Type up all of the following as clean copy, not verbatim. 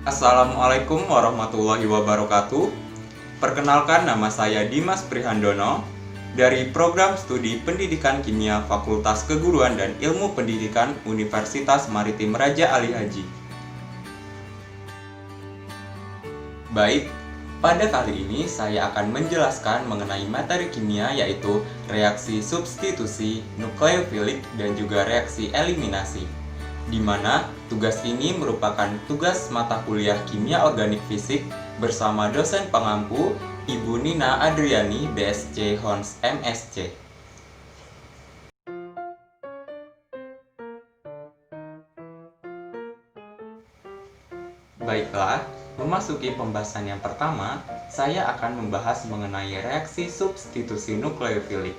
Assalamualaikum warahmatullahi wabarakatuh. Perkenalkan, nama saya Dimas Prihandono dari Program Studi Pendidikan Kimia Fakultas Keguruan dan Ilmu Pendidikan Universitas Maritim Raja Ali Haji. Baik, pada kali ini saya akan menjelaskan mengenai materi kimia, yaitu reaksi substitusi, nukleofilik, dan juga reaksi eliminasi, di mana tugas ini merupakan tugas mata kuliah Kimia Organik Fisik bersama dosen pengampu Ibu Nina Adriani, BSc Hons MSc. Baiklah, memasuki pembahasan yang pertama, saya akan membahas mengenai reaksi substitusi nukleofilik.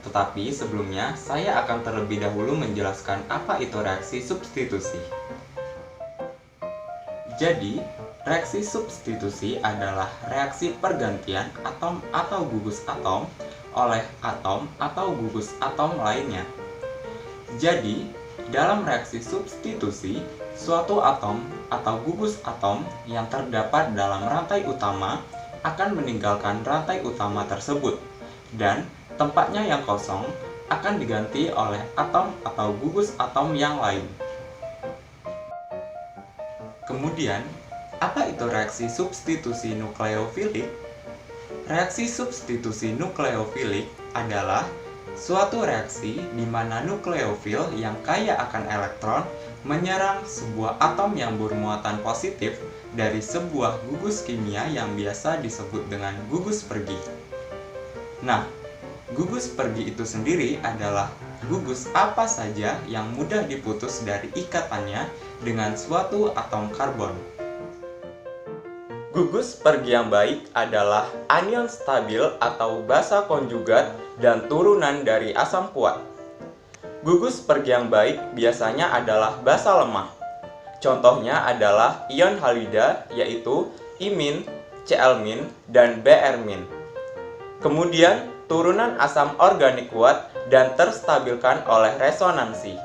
Tetapi sebelumnya, saya akan terlebih dahulu menjelaskan apa itu reaksi substitusi. Jadi, reaksi substitusi adalah reaksi pergantian atom atau gugus atom oleh atom atau gugus atom lainnya. Jadi, dalam reaksi substitusi, suatu atom atau gugus atom yang terdapat dalam rantai utama akan meninggalkan rantai utama tersebut, dan tempatnya yang kosong akan diganti oleh atom atau gugus atom yang lain. Kemudian, apa itu reaksi substitusi nukleofilik? Reaksi substitusi nukleofilik adalah suatu reaksi di mana nukleofil yang kaya akan elektron menyerang sebuah atom yang bermuatan positif dari sebuah gugus kimia yang biasa disebut dengan gugus pergi. Nah, gugus pergi itu sendiri adalah gugus apa saja yang mudah diputus dari ikatannya dengan suatu atom karbon. Gugus pergi yang baik adalah anion stabil atau basa konjugat dan turunan dari asam kuat. Gugus pergi yang baik biasanya adalah basa lemah. Contohnya adalah ion halida, yaitu imin, Cl-, dan Br-. Kemudian, turunan asam organik kuat dan terstabilkan oleh resonansi.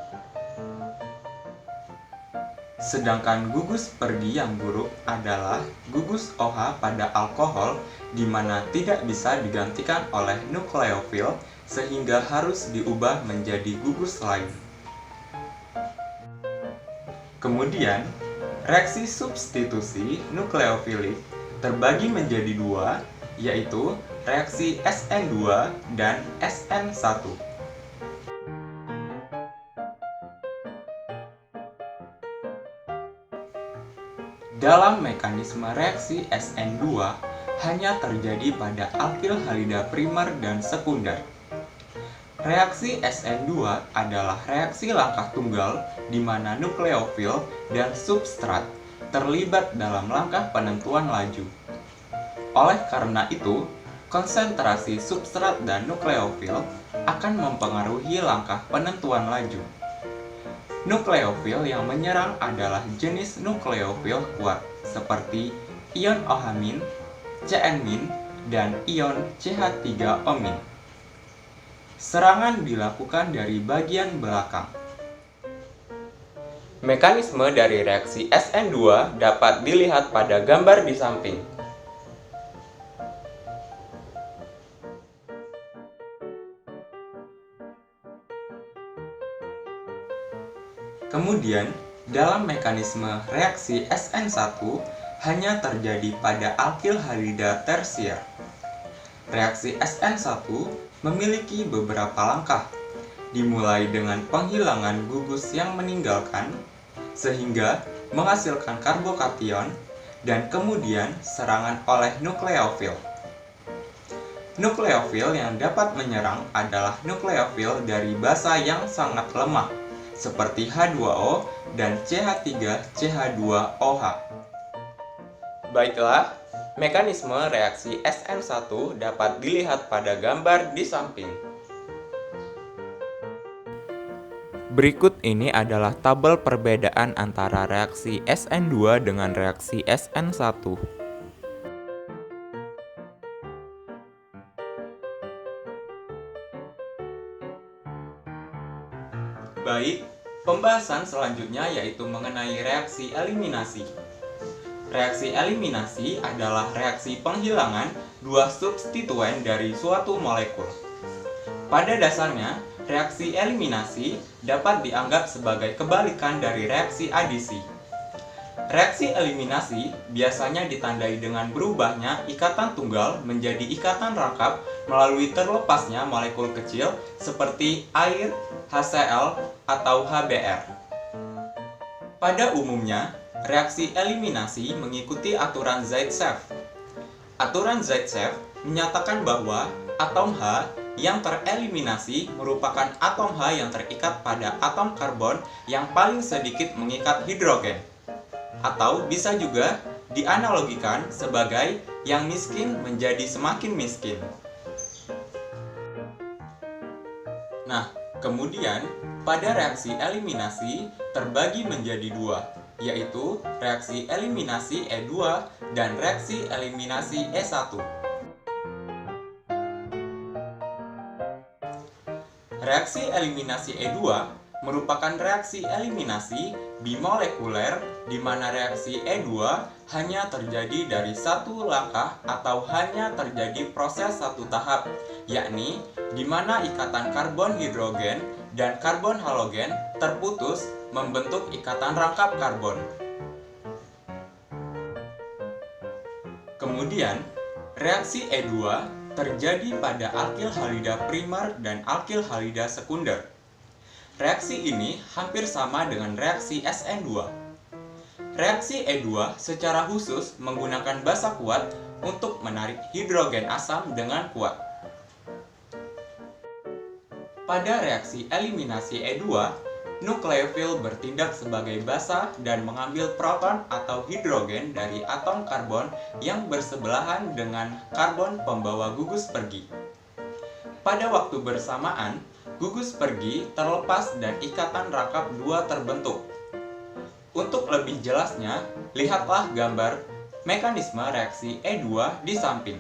Sedangkan gugus pergi yang buruk adalah gugus OH pada alkohol, di mana tidak bisa digantikan oleh nukleofil sehingga harus diubah menjadi gugus lain. Kemudian, reaksi substitusi nukleofilik terbagi menjadi dua, yaitu reaksi SN2 dan SN1. Dalam mekanisme reaksi SN2 hanya terjadi pada alkil halida primer dan sekunder. Reaksi SN2 adalah reaksi langkah tunggal di mana nukleofil dan substrat terlibat dalam langkah penentuan laju. Oleh karena itu, konsentrasi substrat dan nukleofil akan mempengaruhi langkah penentuan laju. Nukleofil yang menyerang adalah jenis nukleofil kuat seperti ion OH-, Cn-, dan ion CH3O-. Serangan dilakukan dari bagian belakang. Mekanisme dari reaksi SN2 dapat dilihat pada gambar di samping. Kemudian, dalam mekanisme reaksi SN1 hanya terjadi pada alkil halida tersier. Reaksi SN1 memiliki beberapa langkah, dimulai dengan penghilangan gugus yang meninggalkan, sehingga menghasilkan karbokation, dan kemudian serangan oleh nukleofil. Nukleofil yang dapat menyerang adalah nukleofil dari basa yang sangat lemah, seperti H2O dan CH3CH2OH. Baiklah, mekanisme reaksi SN1 dapat dilihat pada gambar di samping. Berikut ini adalah tabel perbedaan antara reaksi SN2 dengan reaksi SN1. Baik, pembahasan selanjutnya yaitu mengenai reaksi eliminasi. reaksi eliminasi adalah reaksi penghilangan dua substituen dari suatu molekul. Pada dasarnya, reaksi eliminasi dapat dianggap sebagai kebalikan dari reaksi adisi. Reaksi eliminasi biasanya ditandai dengan berubahnya ikatan tunggal menjadi ikatan rangkap melalui terlepasnya molekul kecil seperti air, HCl, atau HBr. Pada umumnya, reaksi eliminasi mengikuti aturan Zaitsev. Aturan Zaitsev menyatakan bahwa atom H yang tereliminasi merupakan atom H yang terikat pada atom karbon yang paling sedikit mengikat hidrogen. Atau bisa juga dianalogikan sebagai yang miskin menjadi semakin miskin. Nah, kemudian pada reaksi eliminasi terbagi menjadi dua, yaitu reaksi eliminasi E2 dan reaksi eliminasi E1. Reaksi eliminasi E2 merupakan reaksi eliminasi bimolekuler di mana reaksi E2 hanya terjadi dari satu langkah atau hanya terjadi proses satu tahap, yakni di mana ikatan karbon hidrogen dan karbon halogen terputus membentuk ikatan rangkap karbon. Kemudian, reaksi E2 terjadi pada alkil halida primer dan alkil halida sekunder. Reaksi ini hampir sama dengan reaksi SN2. Reaksi E2 secara khusus menggunakan basa kuat untuk menarik hidrogen asam dengan kuat. Pada reaksi eliminasi E2, nukleofil bertindak sebagai basa dan mengambil proton atau hidrogen dari atom karbon yang bersebelahan dengan karbon pembawa gugus pergi. Pada waktu bersamaan, gugus pergi terlepas dan ikatan rangkap dua terbentuk. Untuk lebih jelasnya, lihatlah gambar mekanisme reaksi E2 di samping.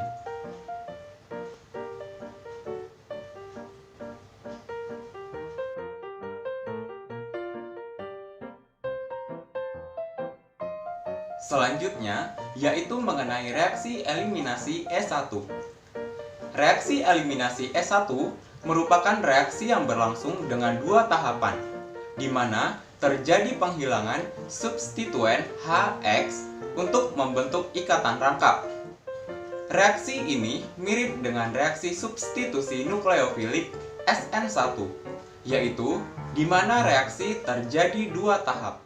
Selanjutnya, yaitu mengenai reaksi eliminasi E1. Reaksi eliminasi E1 merupakan reaksi yang berlangsung dengan dua tahapan, di mana terjadi penghilangan substituen HX untuk membentuk ikatan rangkap. Reaksi ini mirip dengan reaksi substitusi nukleofilik SN1, yaitu di mana reaksi terjadi dua tahap.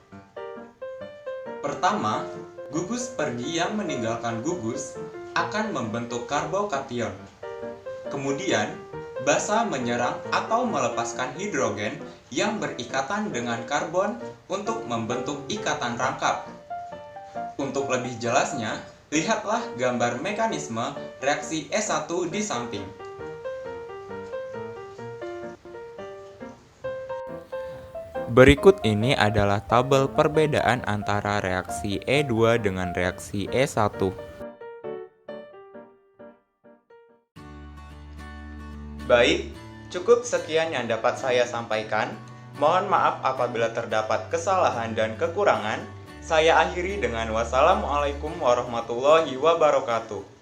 Pertama, gugus pergi yang meninggalkan gugus akan membentuk karbokation. Kemudian, basa menyerang atau melepaskan hidrogen yang berikatan dengan karbon untuk membentuk ikatan rangkap. Untuk lebih jelasnya, lihatlah gambar mekanisme reaksi E1 di samping. Berikut ini adalah tabel perbedaan antara reaksi E2 dengan reaksi E1. Baik, cukup sekian yang dapat saya sampaikan. Mohon maaf apabila terdapat kesalahan dan kekurangan. Saya akhiri dengan wassalamualaikum warahmatullahi wabarakatuh.